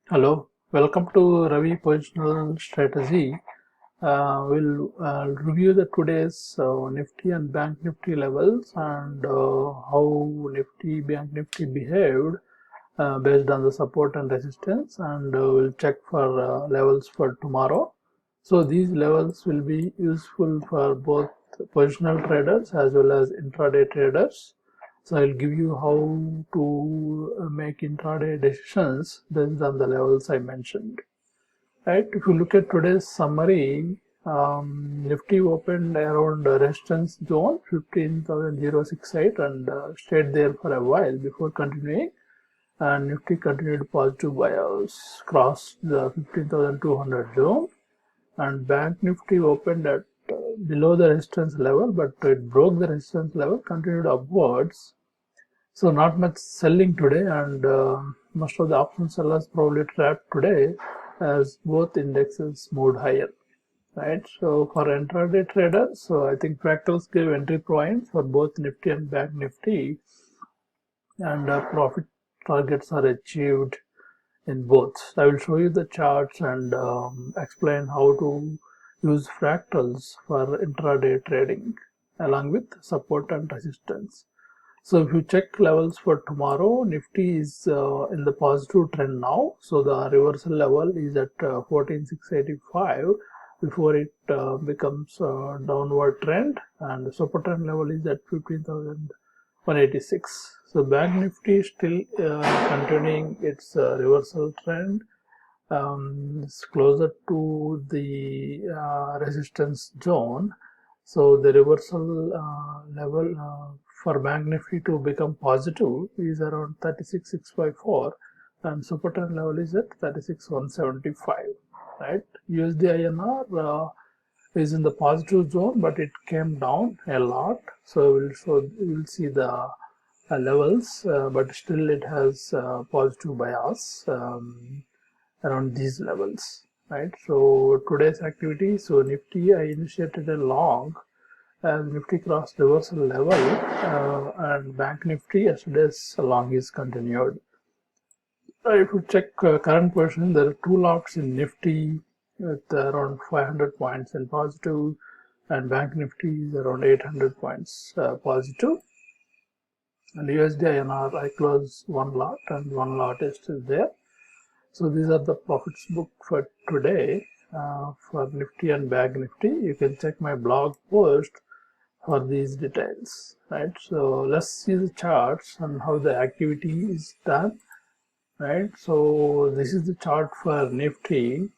Hello, welcome to Ravi Positional Strategy. We'll review the today's Nifty and Bank Nifty levels and how Nifty, Bank Nifty behaved based on the support and resistance, and we'll check for levels for tomorrow. So these levels will be useful for both positional traders as well as intraday traders. So I'll give you how to make intraday decisions based on the levels I mentioned. Right, if you look at today's summary, Nifty opened around the resistance zone 15,068 and stayed there for a while before continuing, and Nifty continued positive bias, crossed the 15,200 zone, and Bank Nifty opened at below the resistance level, but it broke the resistance level, continued upwards. So not much selling today, and most of the option sellers probably trapped today as both indexes moved higher. Right. So for intraday traders, so I think fractals gave entry points for both Nifty and Bank Nifty, and profit targets are achieved in both. I will show you the charts and explain how to use fractals for intraday trading along with support and resistance. So if you check levels for tomorrow, Nifty is in the positive trend now. So the reversal level is at 14,685 before it becomes a downward trend, and the support trend level is at 15,186. So Bank Nifty is still continuing its reversal trend. It's closer to the resistance zone. So the reversal level for Bank Nifty to become positive is around 36,654, and super trend level is at 36,175. Right, USD INR is in the positive zone, but it came down a lot. So we'll see the levels, but still it has positive bias around these levels. Right. So today's activity. So Nifty, I initiated a long as Nifty crossed reversal level, and Bank Nifty yesterday's long is continued. If you check current position, there are two lots in Nifty with around 500 points in positive, and Bank Nifty is around 800 points positive. And USD INR, I close one lot and one lot is still there. So these are the profits booked for today for Nifty and Bank Nifty. You can check my blog post for these details. Right, so let's see the charts and how the activity is done. Right, so this is the chart for Nifty.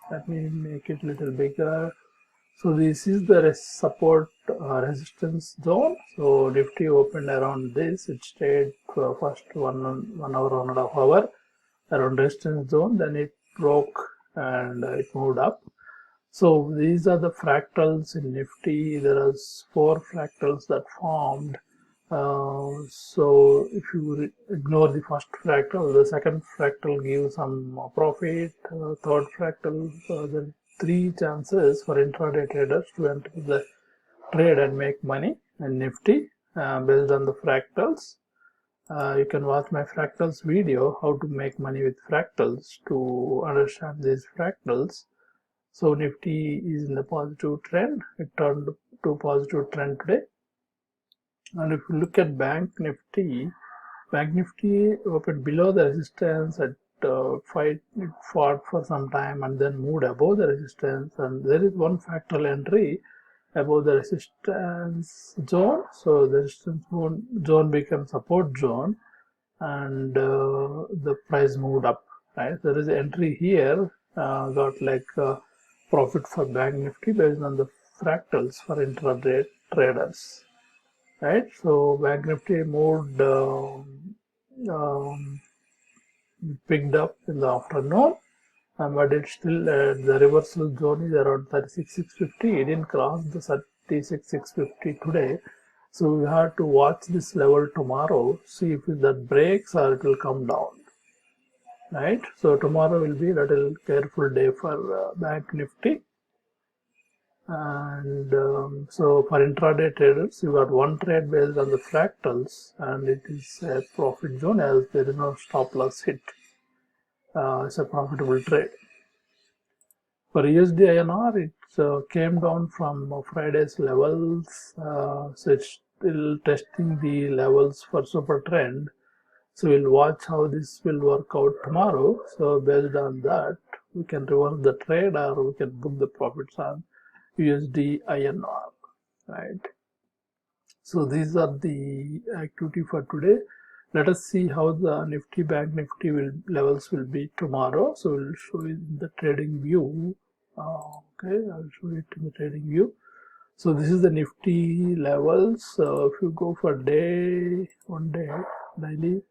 Let me make it a little bigger. So this is the support resistance zone. So Nifty opened around this. It stayed for first 1 hour, 1.5 hour around resistance zone. Then it broke and it moved up. So these are the fractals in Nifty. There are 4 fractals that formed. So if you ignore the first fractal, the second fractal gives some profit. Third fractal, there are 3 chances for intraday traders to enter the trade and make money in Nifty based on the fractals. You can watch my fractals video, how to make money with fractals, to understand these fractals. So Nifty is in the positive trend. It turned to positive trend today. And if you look at Bank Nifty opened below the resistance at it fought for some time and then moved above the resistance, and there is one fractal entry above the resistance zone. So the resistance zone became support zone, and the price moved up. Right, there is an entry here, got like profit for Bank Nifty based on the fractals for intraday traders. Right, so Bank Nifty moved picked up in the afternoon, but it's still the reversal zone is around 36,650. It didn't cross the 36,650 today, so we have to watch this level tomorrow, see if that breaks or it will come down. Right, so tomorrow will be a little careful day for Bank Nifty. And so for intraday traders, you got one trade based on the fractals, and it is a profit zone as there is no stop loss hit. it's a profitable trade. For USD INR, it came down from Friday's levels, so it's still testing the levels for super trend. So we'll watch how this will work out tomorrow. So based on that, we can reverse the trade or we can book the profits on USD INR, right? So these are the activity for today. Let us see how the Nifty, Bank Nifty levels will be tomorrow. So we'll show you in the trading view. Okay, I'll show it in the trading view. So this is the Nifty levels. If you go for one day daily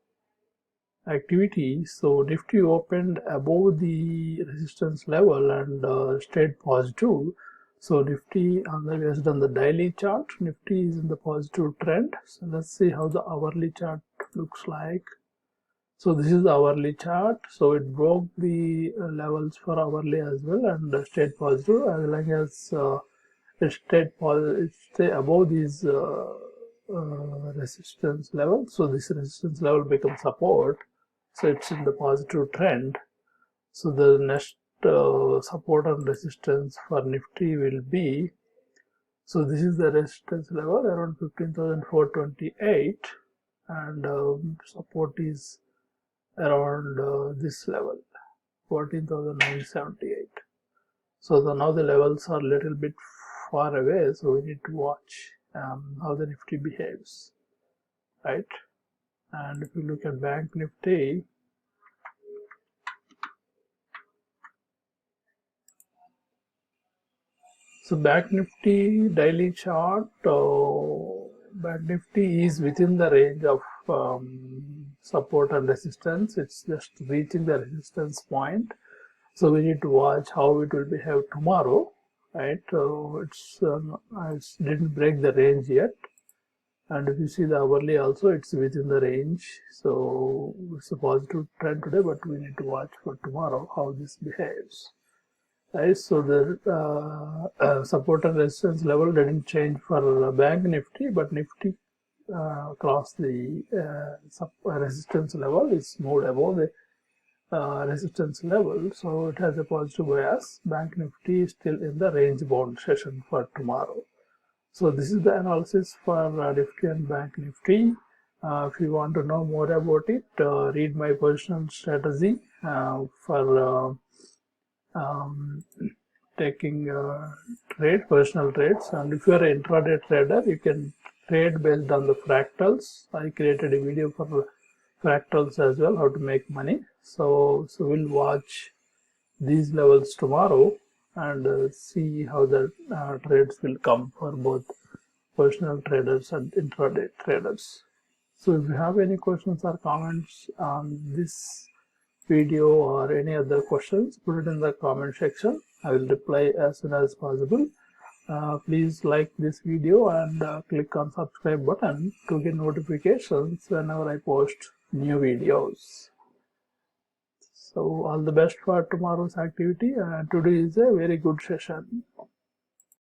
activity, so Nifty opened above the resistance level and stayed positive. So Nifty, based on the daily chart, Nifty is in the positive trend. So let's see how the hourly chart looks like. So this is the hourly chart. So it broke the levels for hourly as well and stayed positive. As long as it stay above these resistance level. So this resistance level becomes support. So it's in the positive trend. So the next support and resistance for Nifty will be, so this is the resistance level around 15,428 and support is around this level 14,978. So now the levels are a little bit far away, so we need to watch how the Nifty behaves, right? And if you look at Bank Nifty, so Bank Nifty daily chart, Bank Nifty is within the range of support and resistance. It's just reaching the resistance point. So we need to watch how it will behave tomorrow, right? It didn't break the range yet. And if you see the hourly also, it's within the range. So it's a positive trend today, but we need to watch for tomorrow how this behaves. Right, so the support and resistance level didn't change for Bank Nifty, but Nifty crossed the resistance level. It's moved above the resistance level, so it has a positive bias. Bank Nifty is still in the range bound session for tomorrow. So this is the analysis for Nifty and Bank Nifty. If you want to know more about it, read my positional strategy for taking personal trades. And if you are an intraday trader, you can trade based on the fractals. I created a video for fractals as well, how to make money. So we'll watch these levels tomorrow and see how the trades will come for both personal traders and intraday traders. So if you have any questions or comments on this video or any other questions, put it in the comment section. I will reply as soon as possible. Please like this video and click on subscribe button to get notifications whenever I post new videos. So all the best for tomorrow's activity, and today is a very good session.